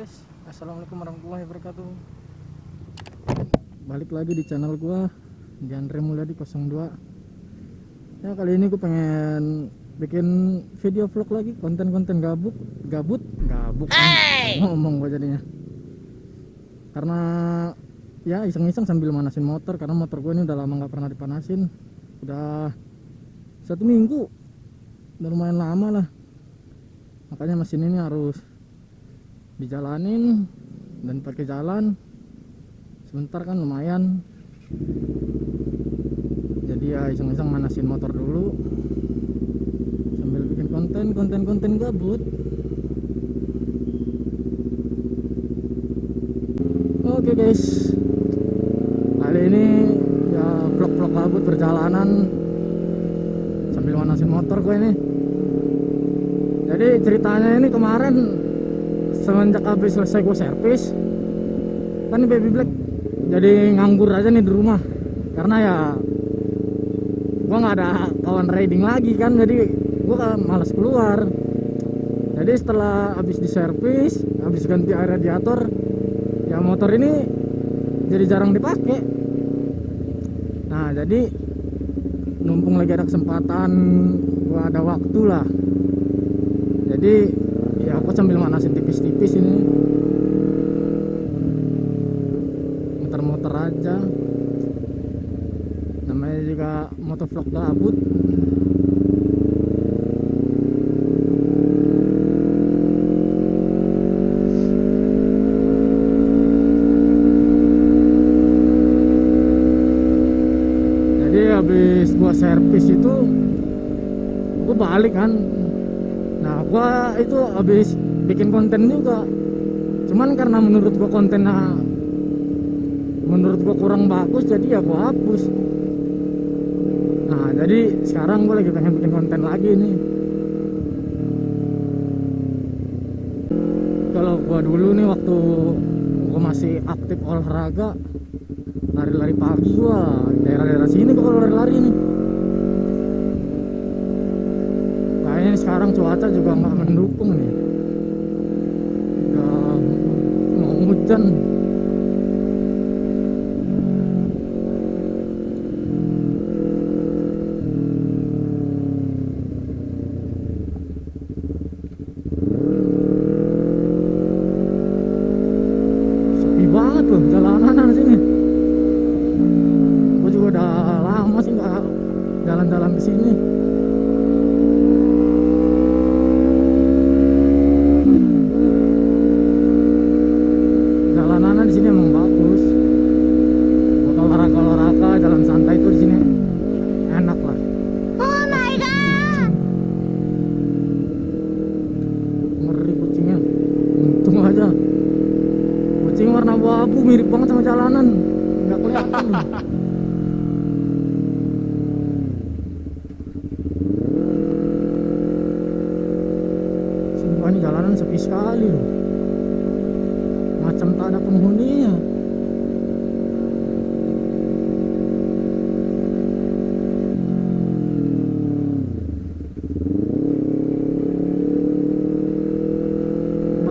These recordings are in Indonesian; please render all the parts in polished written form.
guys, assalamualaikum warahmatullahi wabarakatuh. Balik lagi di channel gua Diandre Mulyadi 02. Ya, kali ini gue pengen bikin video vlog lagi, konten-konten gabut ngomong gue jadinya. Karena ya iseng-iseng sambil manasin motor, karena motor gue ini udah lama nggak pernah dipanasin, udah 1 minggu, udah lumayan lama lah. Makanya mesin ini harus dijalanin dan pakai jalan sebentar kan lumayan. Jadi ya iseng-iseng manasin motor dulu sambil bikin konten gabut. Oke guys, kali ini ya vlog gabut perjalanan sambil manasin motor gue ini. Jadi ceritanya ini kemarin semenjak habis selesai gue servis kan ini baby black, jadi nganggur aja nih di rumah karena ya gue nggak ada kawan riding lagi kan, jadi gue malas keluar. Jadi setelah habis diservis, habis ganti air radiator, ya motor ini jadi jarang dipakai. Nah jadi numpung lagi ada kesempatan, gue ada waktu lah, jadi ya aku sambil manasin tipis-tipis ini, muter-muter aja, namanya juga motovlog gabut. Jadi habis gua servis itu gua balik kan. Nah gua itu habis bikin konten juga, cuman karena menurut gua kontennya kurang bagus, jadi ya gua hapus. Nah jadi sekarang gua lagi pengen bikin konten lagi nih. Kalau gua dulu nih waktu gua masih aktif olahraga, lari-lari pagi, gua daerah-daerah sini gua kalau lari-lari nih. Kayaknya sekarang cuaca juga nggak mendukung nih, udah mau hujan. Sepi banget loh jalanan sini. Gue juga udah lama sih nggak jalan-jalan ke sini. Di sini emang bagus buat olahraga, jalan santai tuh di sini enak lah. Oh my god, Ngeri kucingnya, untung aja kucing warna abu-abu mirip banget sama jalanan, nggak kelihatan. Sumpah ini jalanan sepi sekali loh, macam tak ada penghuninya.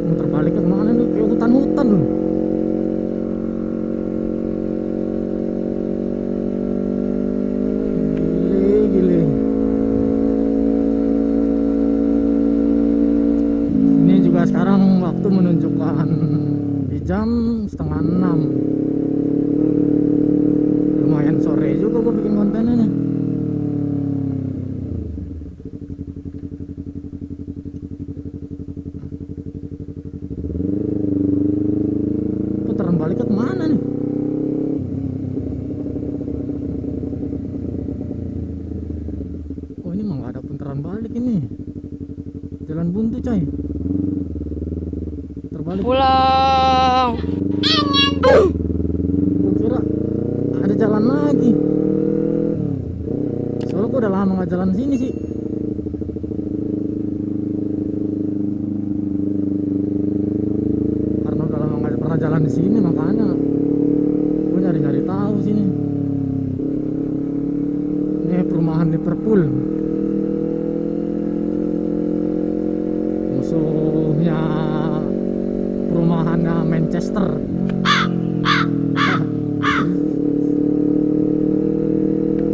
Muter balik ke mana nih, kayak hutan-hutan loh. Gile. Ini juga sekarang waktu menunjukkan jam 5:30. Lumayan sore juga gue bikin kontennya nih. Putaran baliknya kemana nih? Oh ini mah gak ada putaran balik ini, jalan buntu coy. Terbalik pulang. gue kira ada jalan lagi, soalnya gue udah lama gak jalan sini sih. Karena udah lama gak pernah jalan di sini, makanya gue nyari-nyari tahu sini. Ini perumahan Liverpool, musuhnya perumahan Manchester.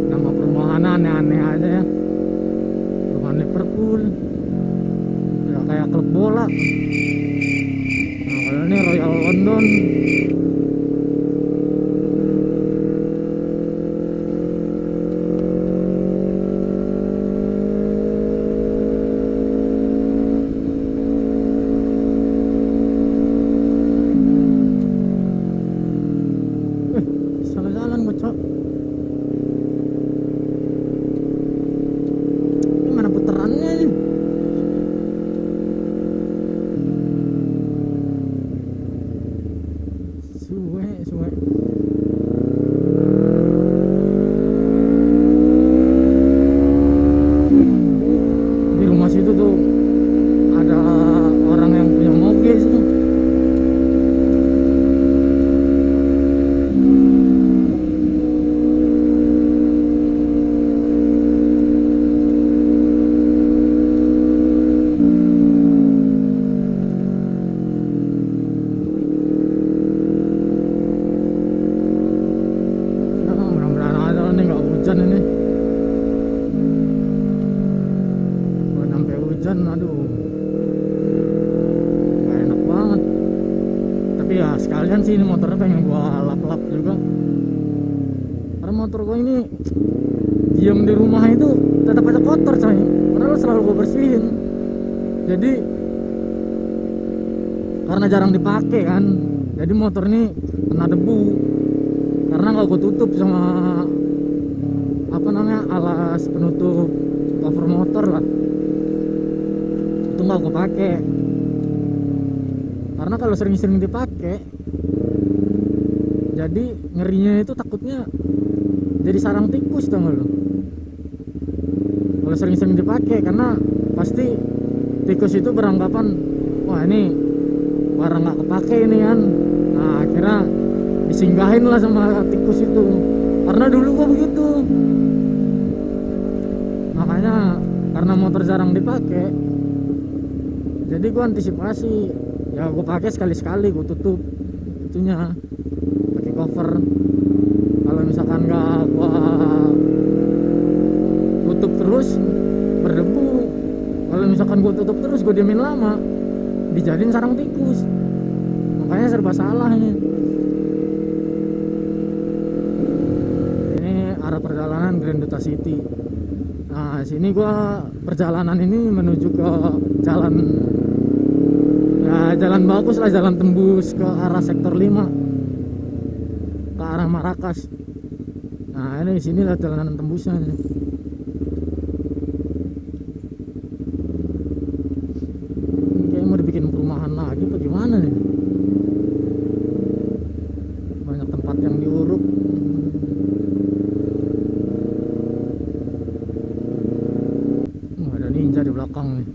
Nama perumahan aneh-aneh aja ya. Perumahan Liverpool. Ya kayak klub bola. Nah, kalau ini Royal London. Salah jalan gue, Cok. Ini mana puterannya ini? Suwe. Di rumah situ tuh ada orang yang punya moge situ. Mudah-mudahan ada nih nggak hujan ini. Kalau sampai hujan, aduh, nggak enak banget. Tapi ya sekalian sih ini motornya pengen gua lap-lap juga. Karena motor gua ini diem di rumah itu tetap aja kotor, coy. Padahal selalu gua bersihin. Jadi karena jarang dipakai kan, jadi motor ini kena debu. Karena nggak gue tutup sama apa namanya alas penutup cover motor lah, itu nggak gue pakai. Karena kalau sering-sering dipakai, jadi ngerinya itu takutnya jadi sarang tikus, tau gak lo? Kalau sering-sering dipakai, karena pasti tikus itu beranggapan, wah ini barang nggak kepake ini kan. Nah akhirnya disinggahin lah sama tikus itu. Karena dulu gua begitu. Makanya karena motor jarang dipakai, jadi gua antisipasi. Ya gua pakai sekali-sekali, gua tutup itunya pakai cover. Kalau misalkan nggak gua tutup terus berdebu. Kalau misalkan gua tutup terus, gua diemin lama, dijadiin sarang tikus. Makanya serba salah ini. Arah perjalanan Grand Duta City. Nah sini gua perjalanan ini menuju ke jalan, ya jalan bagus lah, jalan tembus ke arah sektor 5 ke arah Marrakesh. Nah ini sini lah jalanan tembusnya nih. Kayak mau dibikin perumahan lagi apa gimana nih? Banyak tempat yang diuruk. Ninja di belakang nih,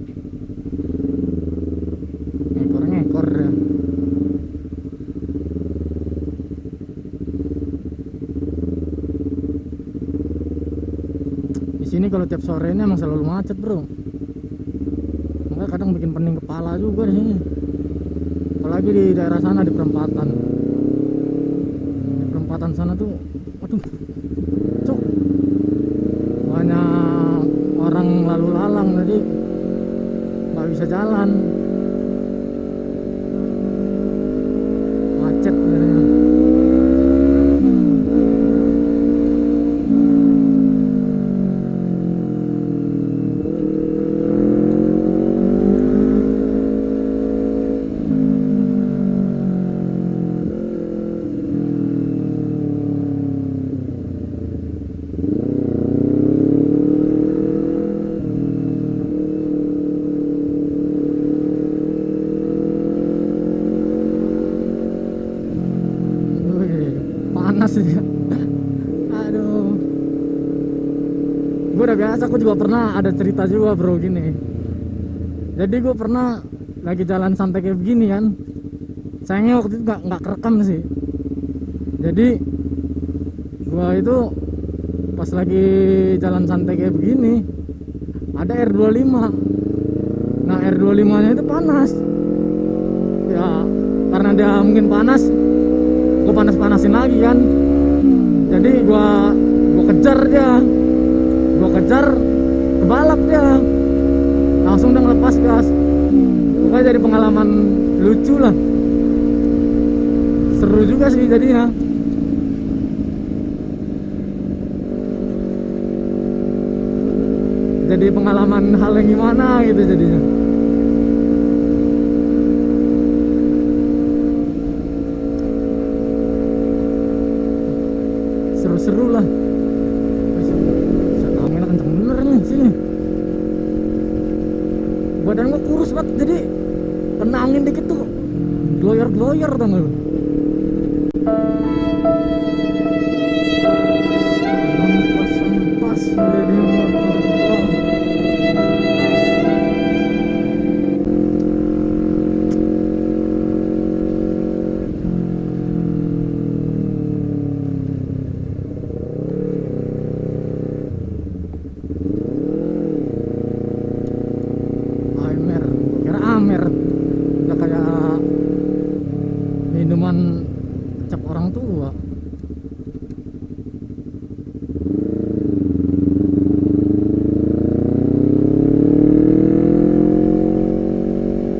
ngekor ya. Di sini kalau tiap sore ini emang selalu macet, bro. Makanya kadang bikin pening kepala juga di sini. Apalagi di daerah sana, di perempatan. Di perempatan sana tuh, waduh, cok, banyak orang lalu lalang, jadi nggak bisa jalan, macet jadinya. Panas ya. Aduh, gue udah biasa. Gue juga pernah ada cerita juga, bro, gini. Jadi gue pernah lagi jalan santai kayak begini kan. Sayangnya waktu itu nggak kerekam sih. Jadi gue itu pas lagi jalan santai kayak begini, ada R25. Nah R25 nya itu panas ya, karena dia mungkin panas, gue panas-panasin lagi kan. Jadi gue kejar dia, kebalap dia, langsung dia ngelepas gas. Pokoknya jadi pengalaman lucu lah, seru juga sih jadinya. Jadi pengalaman hal yang gimana gitu jadinya. Seru-seru lah. Saya anginnya kenceng bener nih sini. Badan gua kurus banget, jadi kena angin dikit tuh gloyor-gloyor tau gak lu. Pas jadi motor. Amer udah kayak minuman cap orang tua.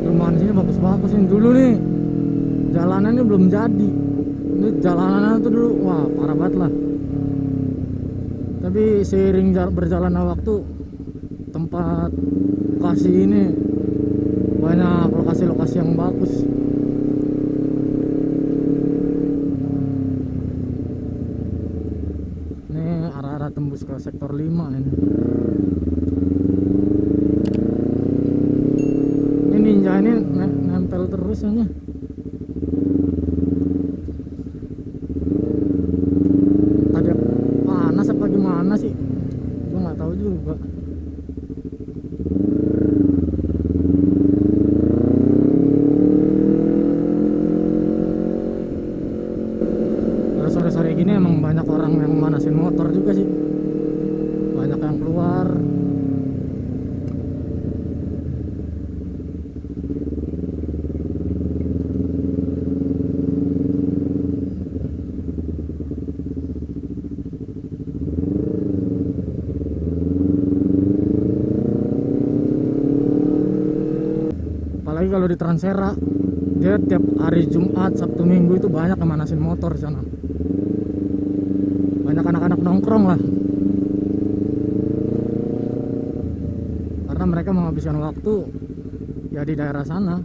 Rumah sini bagus-bagus yang dulu nih, jalanannya belum jadi. Ini jalanan tuh dulu wah parah banget lah, tapi seiring berjalannya waktu tempat lokasi ini banyak lokasi-lokasi yang bagus. Ini arah-arah tembus ke sektor 5 ini. Ini ninja ini nempel terus ya. Tadi panas apa gimana sih? Gua nggak tahu juga. Sore-sore gini emang banyak orang yang manasin motor juga sih, banyak yang keluar. Apalagi kalau di Transera, dia tiap hari Jumat, Sabtu, Minggu itu banyak yang manasin motor di sana. Banyak anak-anak nongkrong lah, karena mereka menghabiskan waktu ya di daerah sana.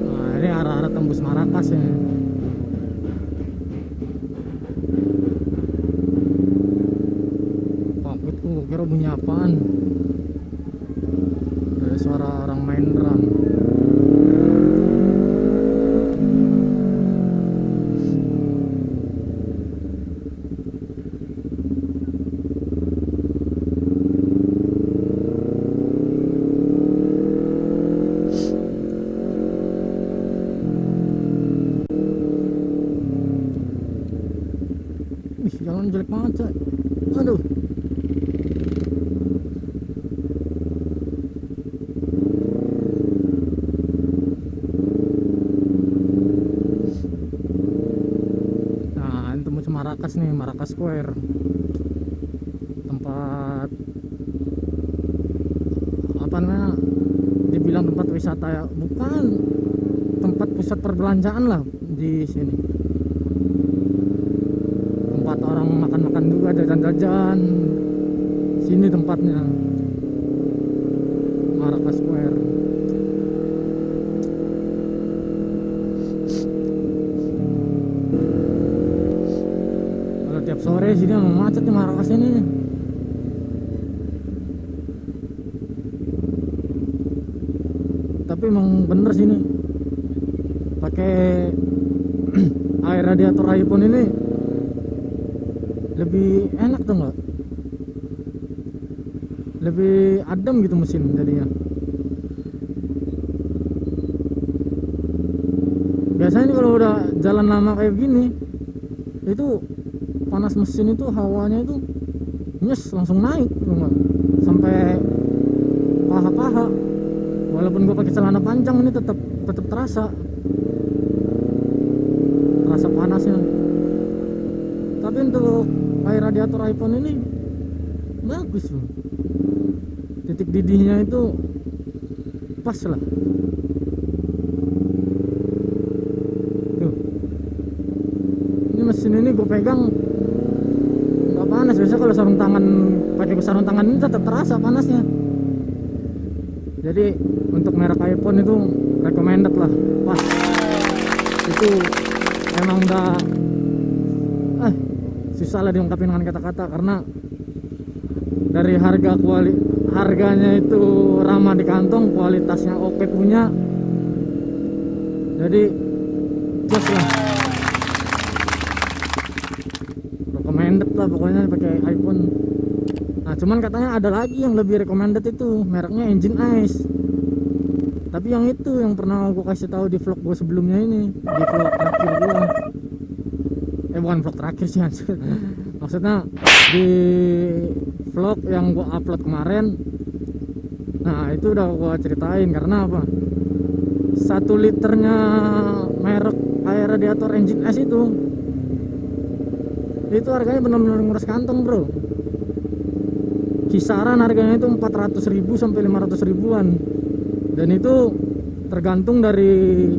Nah ini arah-arah tembus Marakas ya. Kira bunyi apaan? Ada suara orang main drum. Ih, jalan jelek banget coy. Aduh. Marakas nih, Marakas Square, tempat apa namanya, dibilang tempat wisata ya bukan, tempat pusat perbelanjaan lah di sini, tempat orang makan-makan juga, jajan-jajan. Sini tempatnya, Marakas Square. Tiap sore sini emang macet nih Marakas ini. Tapi emang bener sini pakai air radiator iPhone ini lebih enak tuh nggak? Lebih adem gitu mesin jadinya. biasanya kalau udah jalan lama kayak gini itu panas mesin itu hawanya itu nyes langsung naik cuma sampai paha-paha. Walaupun gue pakai celana panjang ini tetap terasa panasnya. Tapi untuk air radiator iPhone ini bagus loh, titik didihnya itu pas lah. Tuh, ini mesin ini gue pegang nggak panas. Biasanya kalau sarung tangan, pakai sarung tangan ini tetap terasa panasnya. Jadi untuk merek iPhone itu recommended lah, pas. Itu emang udah susah lah diungkapin dengan kata-kata, karena dari harganya itu ramah di kantong, kualitasnya oke punya, jadi just lah, recommended lah pokoknya pakai iPhone. Nah cuman katanya ada lagi yang lebih recommended, itu mereknya Engine Ice. Tapi yang itu yang pernah gue kasih tahu di vlog gue sebelumnya ini, di vlog terakhir gue. Bukan vlog terakhir sih maksudnya di vlog yang gue upload kemarin. Nah itu udah gue ceritain karena apa, 1 liternya merek air radiator Engine Ice itu harganya benar-benar nguras kantong bro. Kisaran harganya itu 400.000 sampai 500 ribuan, dan itu tergantung dari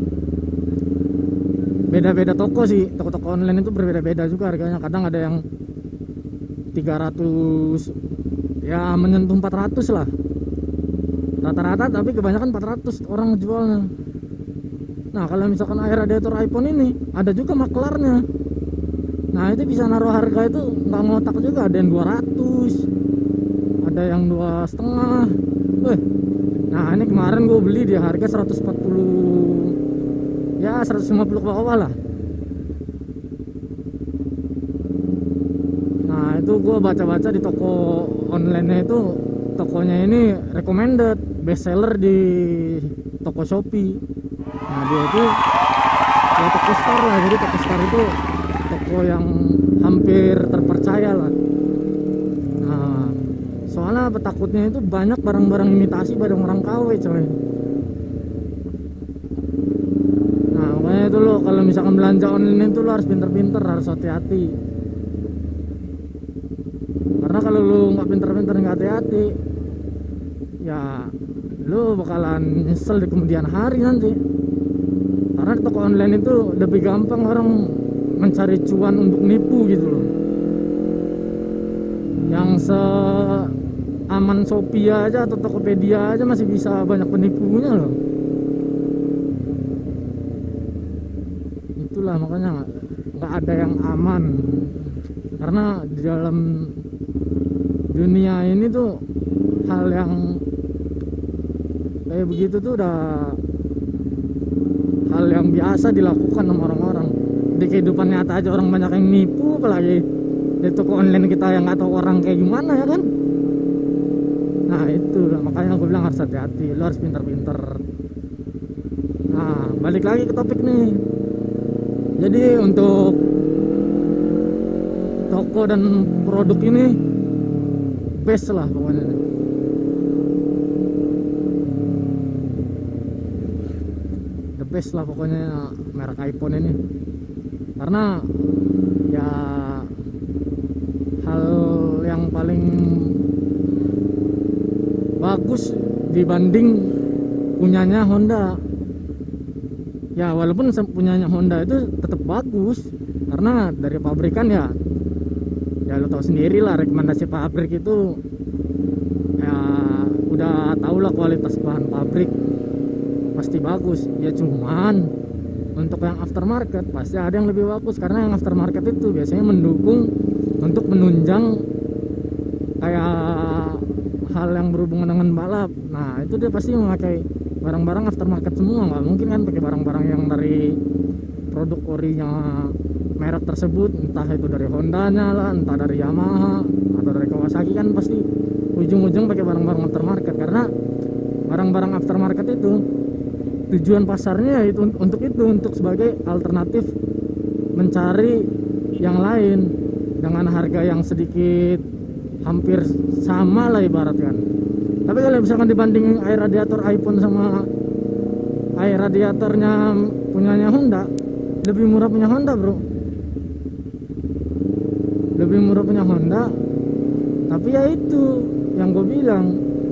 beda-beda toko sih. Toko-toko online itu berbeda-beda juga harganya. Kadang ada yang 300 ya menyentuh 400 lah rata-rata, tapi kebanyakan 400 orang jualnya. Nah kalau misalkan air radiator iPhone ini ada juga maklarnya. Nah itu bisa naruh harga itu nggak ngotak juga, ada yang 200, ada yang 2,5. Nah ini kemarin gue beli di harga 140, ya 150 ke bawah lah. Nah itu gue baca-baca di toko online-nya itu, tokonya ini recommended best seller di toko Shopee. Nah dia itu ya toko Star lah, jadi toko Star itu toko yang hampir terpercaya lah. Nah soalnya apa, takutnya itu banyak barang-barang imitasi, barang-barang KW coy. Nah makanya itu lo kalau misalkan belanja online itu lo harus pinter-pinter, harus hati-hati. Karena kalau lo nggak pinter-pinter, nggak hati-hati, ya lo bakalan nyesel di kemudian hari nanti. Karena di toko online itu lebih gampang orang mencari cuan untuk nipu gitu loh. Yang aman Shopee aja atau Tokopedia aja masih bisa banyak penipunya loh. Itulah makanya nggak ada yang aman, karena di dalam dunia ini tuh hal yang kayak begitu tuh udah hal yang biasa dilakukan sama orang-orang. Di kehidupan nyata aja orang banyak yang nipu, apalagi di toko online kita yang nggak tahu orang kayak gimana ya kan. Nah itu lah, makanya gue bilang harus hati-hati, lo harus pinter-pinter. Nah balik lagi ke topik nih. Jadi untuk toko dan produk ini best lah pokoknya. The best lah pokoknya merek iPhone ini. Karena ya hal yang paling bagus dibanding punyanya Honda. Ya walaupun punyanya Honda itu tetap bagus, karena dari pabrikan ya lo tahu sendiri lah, rekomendasi pabrik itu ya udah tau lah kualitas bahan pabrik pasti bagus. Ya cuman untuk yang aftermarket pasti ada yang lebih bagus, karena yang aftermarket itu biasanya mendukung untuk menunjang kayak hal yang berhubungan dengan balap. Nah itu dia pasti memakai barang-barang aftermarket semua, nggak mungkin kan pakai barang-barang yang dari produk orinya merek tersebut, entah itu dari Hondanya lah, entah dari Yamaha atau dari Kawasaki. Kan pasti ujung-ujung pakai barang-barang aftermarket, karena barang-barang aftermarket itu tujuan pasarnya itu untuk sebagai alternatif mencari yang lain dengan harga yang sedikit hampir sama lah ibaratkan. Tapi kalau misalkan dibanding air radiator iPhone sama air radiatornya punyanya Honda, lebih murah punya Honda bro, lebih murah punya Honda. Tapi ya itu yang gue bilang,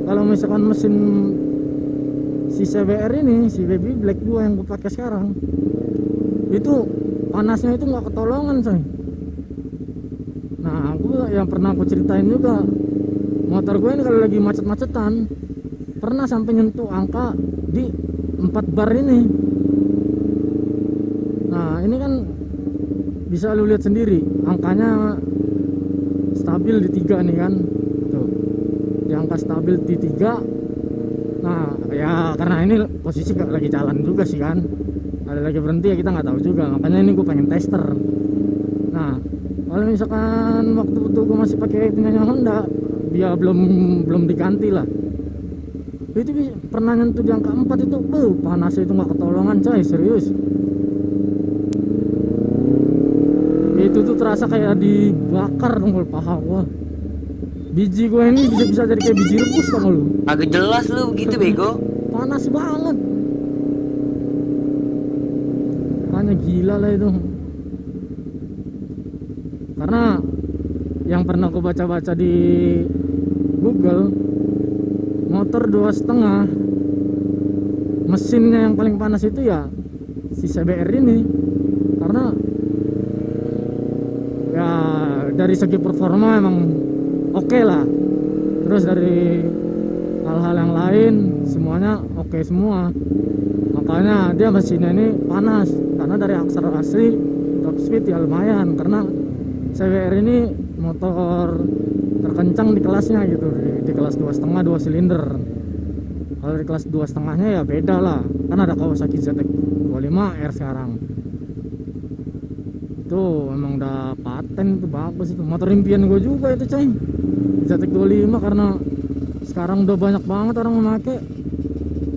kalau misalkan mesin si CBR ini, si Baby Black 2 yang gue pakai sekarang, itu panasnya itu nggak ketolongan coy. Nah aku yang pernah aku ceritain juga, motor gue ini kalau lagi macet-macetan pernah sampai nyentuh angka di 4 bar ini. Nah ini kan bisa lu lihat sendiri, angkanya stabil di 3 nih kan, tuh di angka stabil di 3. Nah ya karena ini posisi lagi jalan juga sih kan, ada lagi berhenti ya kita nggak tahu juga, makanya ini gue pengen tester. Nah kalau misalkan waktu itu gue masih pakai punyanya Honda, dia belum diganti lah, itu pernah nyentuh di angka 4 itu, panasnya itu nggak ketolongan coy, serius. Itu tuh terasa kayak dibakar dong paha gua. Biji gue ini bisa jadi kayak biji rebus kan lu. Agak jelas lu begitu bego. Panas banget. Makanya gila lah itu. Karena yang pernah aku baca-baca di Google, motor 2,5 mesinnya yang paling panas itu ya si CBR ini. Karena ya dari segi performa emang oke lah, terus dari hal-hal yang lain semuanya oke semua, makanya dia mesinnya ini panas. Karena dari akselerasi top speed ya lumayan, karena CBR ini motor terkencang di kelasnya gitu, di kelas 2,5 2 silinder. Kalau di kelas 2,5 nya ya beda lah, kan ada Kawasaki ZX25R sekarang. Itu emang udah paten, itu bagus, itu motor impian gue juga itu coy, ZX25, karena sekarang udah banyak banget orang memakai.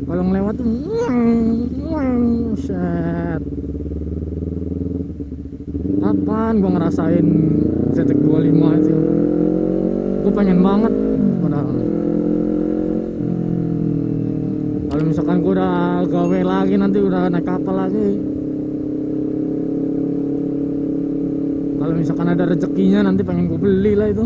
Kalau ngelewat tuh set, kapan gue ngerasain ZX25 itu, gue pengen banget padahal. Kalau misalkan gue udah gawe lagi, nanti udah naik kapal lagi, kalau misalkan ada rezekinya nanti pengen gue beli lah itu.